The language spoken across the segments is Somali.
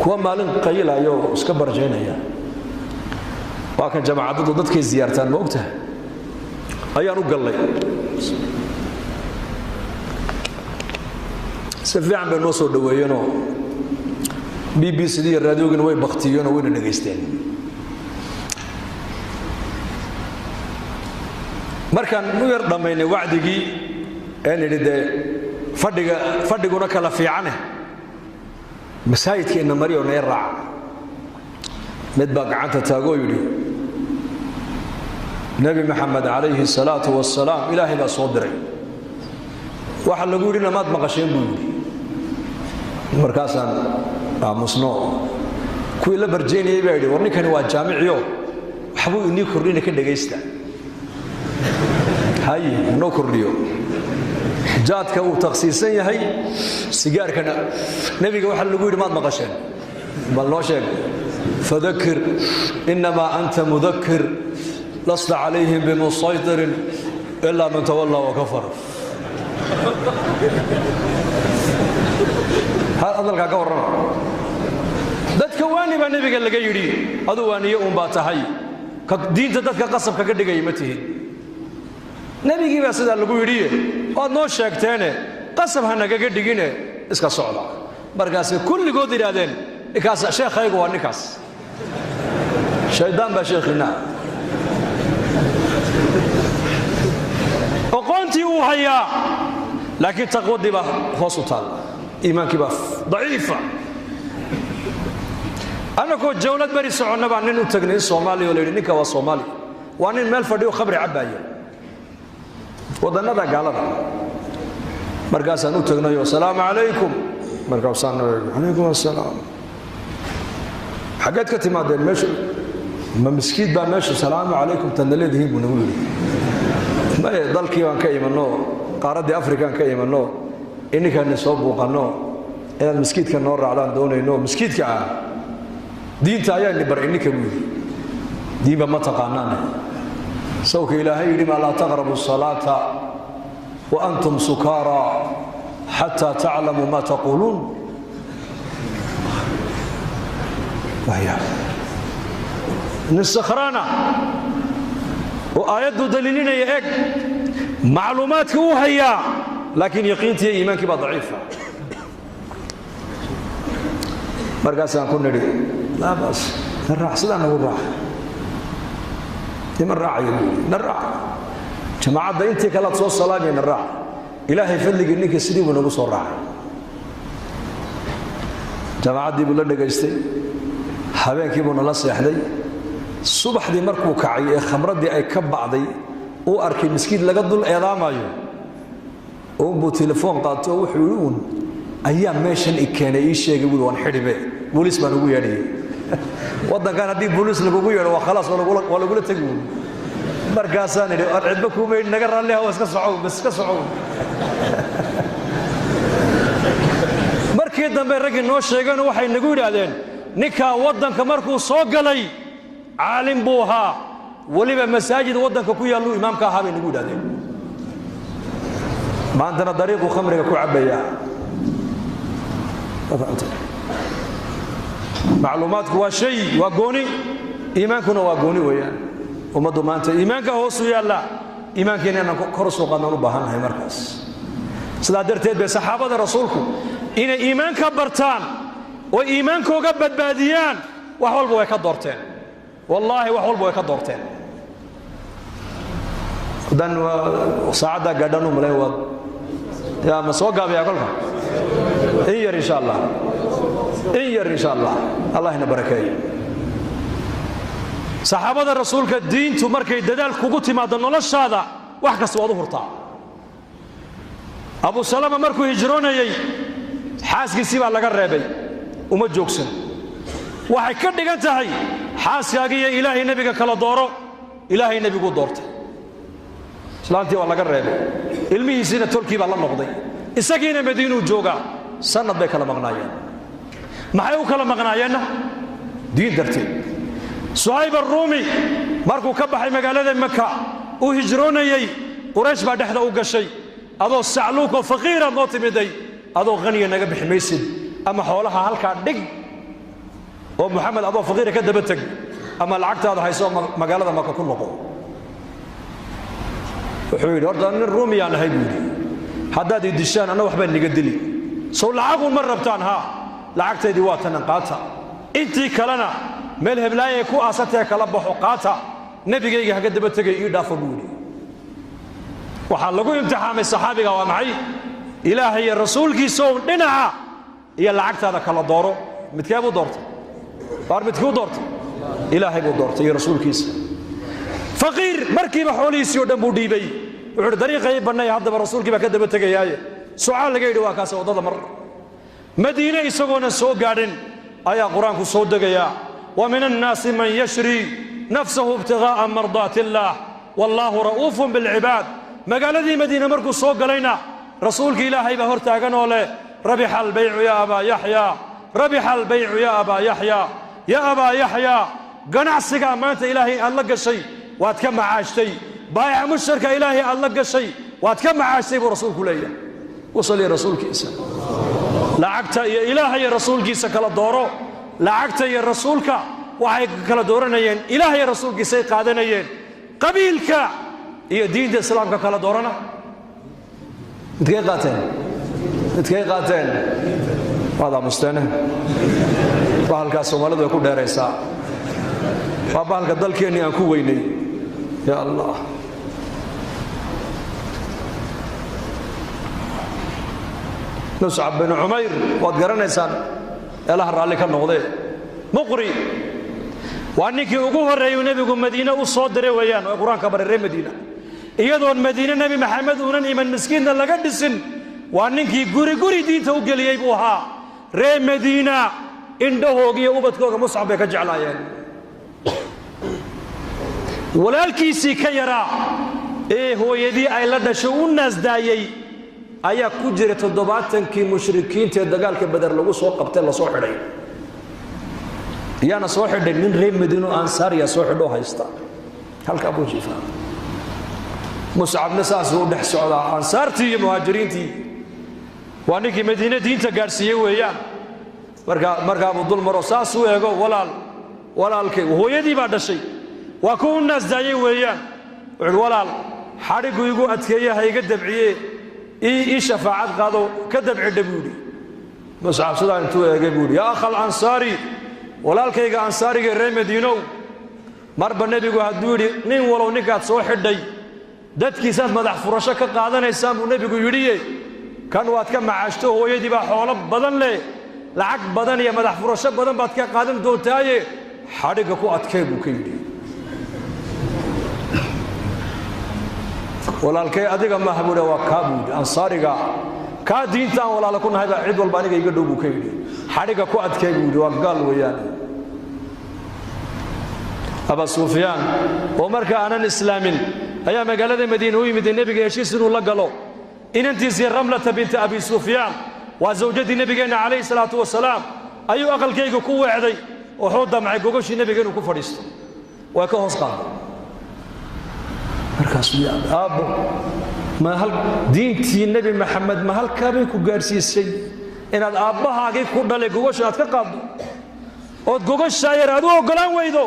kuwa maalin qaylayo iska barjeynaya waa kan jamaacadu dadkay ziyaartaan ma ogtahay ayaan u galay si fiican bay noo soo dhaweeyeenoo BBC iyo raadiyoogina way baktiyeen oo wayna dhageysteen markaan u yar dhammaynay wacdigii ee nidhi fadhiguna kala fiicane masaajidkeenna mariyoo nee raaca mid baa gacanta taagoo yidhi nebi maxamed calayhi salaatu wasalaam ilaahay baa soo diray waxa lagu yidhi namaad maqasheen buu yidhi markaasaan aamusno kuwii la barjeynayay baa yidhi war ninkani waa jaamiciyo waxbuu inii kordhina ka dhegaysta hay noo kordhiyo jaadka uu takhsiisan yahay sigaarkana nebiga waxa lagu yidhi maad maqasheen bal noo sheeg fadakir inamaa anta mudakir lasta calayhim bimusaytirin ilaa man tawallaa wakafar hadalkaa ka warrama dadka waani baa nebiga laga yidhi aduu waaniye uun baa tahay diinta dadka qasabka ka dhigaya ma tihin nebigii baa sidaa lagu yidhiye waad noo sheegteene qasab ha nagaga dhigine iska socda markaasay kulligood yidhaahdeen ninkaas sheekhaygu waa ninkaas shaydaan baa sheekhiina oqoontii uu hayaa laakiin taqwadii baa hoos u taalla iimaankii baa daciifa annagoo jawlad bari soconna baa nin u tagnay soomaaliya oo la yidhi ninka waa soomaali waa nin meel fadhiyo khamri cabbaaya wadannada gaalada markaasaan u tagnayo asalaamu calaykum markaasaan calaykum assalaam xaggeed ka timaadeen meesha ma miskiid baa meesha salaamu calaykum tanna leedihiin buu nagu yidhi maye dalkii baan ka imanno qaaraddii afrikaan ka imanno ininkaani soo buuqanno inaad miskiidka noo raacdaan doonayno miskiidka ah diinta ayaa ni bar ininka buu yidhi diinba ma taqaanaane sawka ilaahay yidhi maa laa taqrabu salaata wa antum sukaara xataa taclamuu maa taquuluun nin sakhraana oo aayaddu daliilinaya eg macluumaadka uu hayaa laakiin yaqiintii iyo iimaankii baa daciifa markaasaan ku nidhi laa baas na raac sidaa nagu raaca ima raacayo na raac jamaacadda intii kalead soo salaamaya na raac ilaahay fadligii ninkii sidii buu nagu soo raacay jamaacaddii buu la dhegaystay habeenkii buu nala seexday subaxdii markuu kacay ee khamraddii ay ka bacday uu arkay miskiid laga dul eedaamayo uunbuu telefoon qaato oo wuxuu yidhi uun ayaa meeshan i keenay ii sheegay buui waan xidhibe booliis baan ugu yeedhayay waddankan haddii booliis lagugu yeedho waa khalaas waa lagula tegi uun markaasaan idhi ar cidba kuuma yidhi naga raalliha waa iska socow bas iska socow markii dambe raggii noo sheegeen waxay nagu yidhaahdeen ninkaa waddanka markuu soo galay caalim buu ahaa weliba masaajid waddanka ku yaalluu imaamka ahaa bay nagu yidhahdeen maantana dariiquu khamriga ku cabbaya macluumaadku waa shay waa gooni iimaankuna waa gooni weeyaan ummaddu maanta iimaanka hoosu yaalla iimaankeena inaan kor u soo qaadnaan u baahannahay markaas sidaa darteed bay saxaabada rasuulku inay iimaanka bartaan oo iimaankooga badbaadiyaan wax walba way ka doorteen wallaahi wax walba way ka doorteen dan saacaddaa gaadhaan u malayn waad yaa ma soo gaabayaa kolka in yar insha allah in yar insha allah allah ina barakeeyo saxaabada rasuulka diintu markay dadaal kugu timaado noloshaada wax kasta waad u hurtaa abu salama markuu hijroonayay xaaskiisii baa laga reebay uma joogsan waxay ka dhigan tahay xaaskaagiiyo ilaahay nebiga kala dooro ilaahay nebiguu doortay islaantii waa laga reebay ilmihiisiina tolkii baa la noqday isagiina madiinuu joogaa sanad bay kala maqnaayeen maxay u kala maqnaayeenna diin darteed suhayb arruumi markuu ka baxay magaalada maka uu hijroonayey quraysh baa dhexda u gashay adoo sacluuq oo faqiiraad noo timiday adoo qaniya naga bixi maysid ama xoolaha halkaa dhig oo maxamed adoo faqiir ka daba tag ama lacagtaada hayso magaalada Maka ku noqo wuxuu yiri horta nin Ruumiyaan ahay buu haddaad idishaan ana waxba niga dili soo lacagu ma rabtaan ha lacagteedii waa tan qaata intii kalena meel heblaayay ku aasatay kala baxo qaata nabigayga haga daba tagay ii dhaafo buu waxa lagu imtixaamay saxaabiga waa maxay ilaahay iyo rasuulkiisa oo dhinaca iyo lacagtaada kala dooro midkee buu doortay midkuu doortay ilaahay buu doortay iyo rasuulkiisa faqiir markiiba xoolihiisii oo dhan buu dhiibay wuxuu dariiqay banay haddaba rasuulkiiba ka daba tagayaaye su'aal laga yidhi waa kaas wadada mar madiina isagoona soo gaadhin ayaa quraanku soo degaya wa min an-naasi man yashri nafsuhu ibtigaa'a mardaatillah wallahu ra'uufun bil ibaad magaaladii madiina markuu soo galayna rasuulkii ilaahay baa hortaagan oo leh rabiha al-bay'u ya aba yahya rabiha al-bay'u ya aba yahya ya aba yahya ganacsiga maanta ilaahay aad la gashay waad ka macaashtay baayaca musharka ilaahay aad la gashay waad ka macaashtay buu rasuulku leeyahay وصلي رسولك إسا لعقتا يا إلهي يا رسولك إسا كلا دورو لعقتا يا رسولك وحي كلا دورنيين إلهي يا رسولك إسا قادنيين قبيلك يا دين الإسلام كلا دورنا نتكي قاتين هذا مستنى بحالك الصومالي دو يكون داريسا وبحالك الدل كيني أنكو ويني يا الله نصعب بن عمير وقرنا إنسان الله رالي كان نقضي مقري وأنك يقوه الرأي نبي مدينة وصادر ويان وقرآن كبر الرأي مدينة إيادون مدينة نبي محمد ونني من مسكين لقد السن وأنك يقوري دين توقل يبوها رأي مدينة إنده هوغي وبتكوك مصعب يكجعل آيان ولا الكيسي كيرا إيه هو يدي أي لدى شو الناس دايي ayaa ku jiray 70kii mushrikiinta ee dagaalka badar lagu soo qabtay la soo xidhay yaana soo xidhay nin reer Madiino Ansaar ya soo xidho haysta halka Abu Jifa Mus'ab nasaas uu dhex socda Ansaartii iyo muhaajiriintii waa ninkii Madiina diinta gaarsiiyay weeyaan marka Abu Dul Maro saas uu eego walaalkay hooyadii baa dhashay waa ku naas daayay weeyaan walaal xarigu igu adkeeyay hayga dabciyay إيه شفاعات قادوا كذب عدبودي مصعب سودان تو يجيبودي يا أخ الأنصاري ولا الكيجا أنصاري الرمي مدينو مر بالنبي وهدوري نين ولو نكات صوح الدي دت كيسات مدح فرشة كقادنا يسام والنبي يقولي كان وقت كم عشته هو يدي بحوالب بدن لي لعك بدن يا مدح فرشة بدن بعد كقادم دو تاي حرقة كو أتكيبو كيدي walaalkay adiga ma habuura waa kaabud ansaariga ka diintan walaalkuna hada cid walba aniga iga dhow ka yiri xariga ku adkay buu waa gal weeyaan Abu Sufyaan oo marka aanan islaamin ayaa magaalada Madiina u yimid nabiga heshiis inuu la galo inantiisii Ramla bint Abi Sufyaan waa zawjadii nabigeena kaleey salaatu wasalaam ayuu aqalkayga ku weecday oo xoo damcay gogoshii nabigeena ku fadhiisto waa ka hoos qaaday markaas aabo ma hal diintii nabi maxamed ma hal kaabay ku gaarsiisay inaad aabahaagii ku dhalay gogosha aad ka qaado oo gogosha yar aad u ogolaan weydo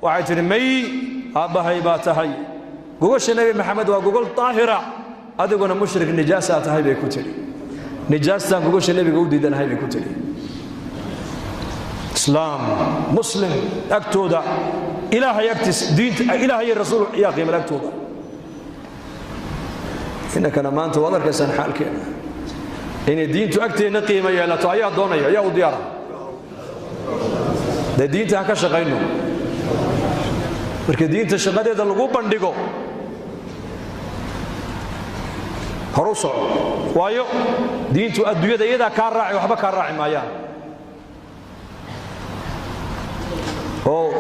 waxay tiri may aabahay baa tahay gogosha nabi maxamed waa gogol taahira adiguna mushrik nijaasa tahay bay ku tiri nijaastan gogosha nabiga u diidanahay bay ku tiri islaam muslim agtooda إلهي يكتس دين إلهي الرسول يا أخي ملكتوبة إنك أنا ما أنت وضرك إنسان حالك إن الدين تأكتي نقيمة يا لا تعيا دونية يا وديارة ده دين تهكش غينه مركز دين تشغل هذا اللقوب بندقه هروسه وايو دين تؤدي ده إذا كان راعي وحبك كان راعي ما يان أو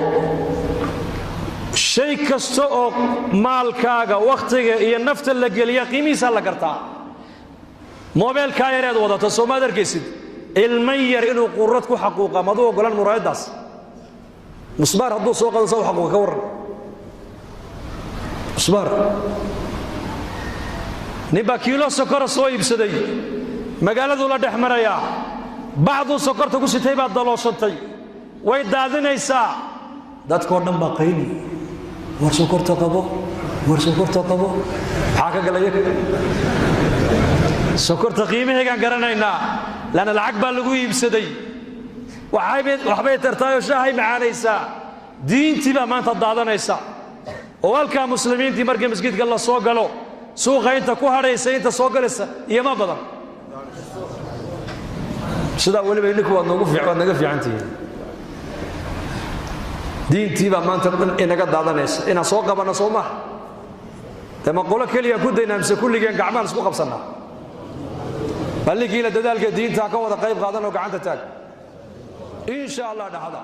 شيء كستو مالكاغا وقتيغا iyo nafta la geliya qiimiisa la gartaa mobilka yareed wadata Soomaaliya darkiisid ilmayar inuu qurrad ku xaquuqa madoo golan muraayadaas musbar haduu soo qado soo xaquuqa ka waran musbar niba kiilo sokor soo iibsaday magaaladu la dhex maraya baadu sokorta ku sitay baad dalooshantay way daadinaysaa dadkoo dhan baa qayli war sokorta qabo maxaa ka galaya sokorta qiimaheegaan garanaynaa lana lacag baa lagu iibsaday waxbay tartaayoo shaahay macaanaysaa diintii baa maanta daadanaysa oo halkaa muslimiintii markii masjidka la soo galo suuqa inta ku hadhaysa inta soo galaysa iyoma badan sidaa weliba idinku waad naga fiicantihiin diintii baa maanta dhan inaga daadanaysa inaan soo qabanno soo maha dee ma qolo keliya ku daynaa mise kulligeen gacmaan isku qabsannaa balligiina dadaalka diinta ka wada qayb qaadan oo gacanta taag insha allah dhaxda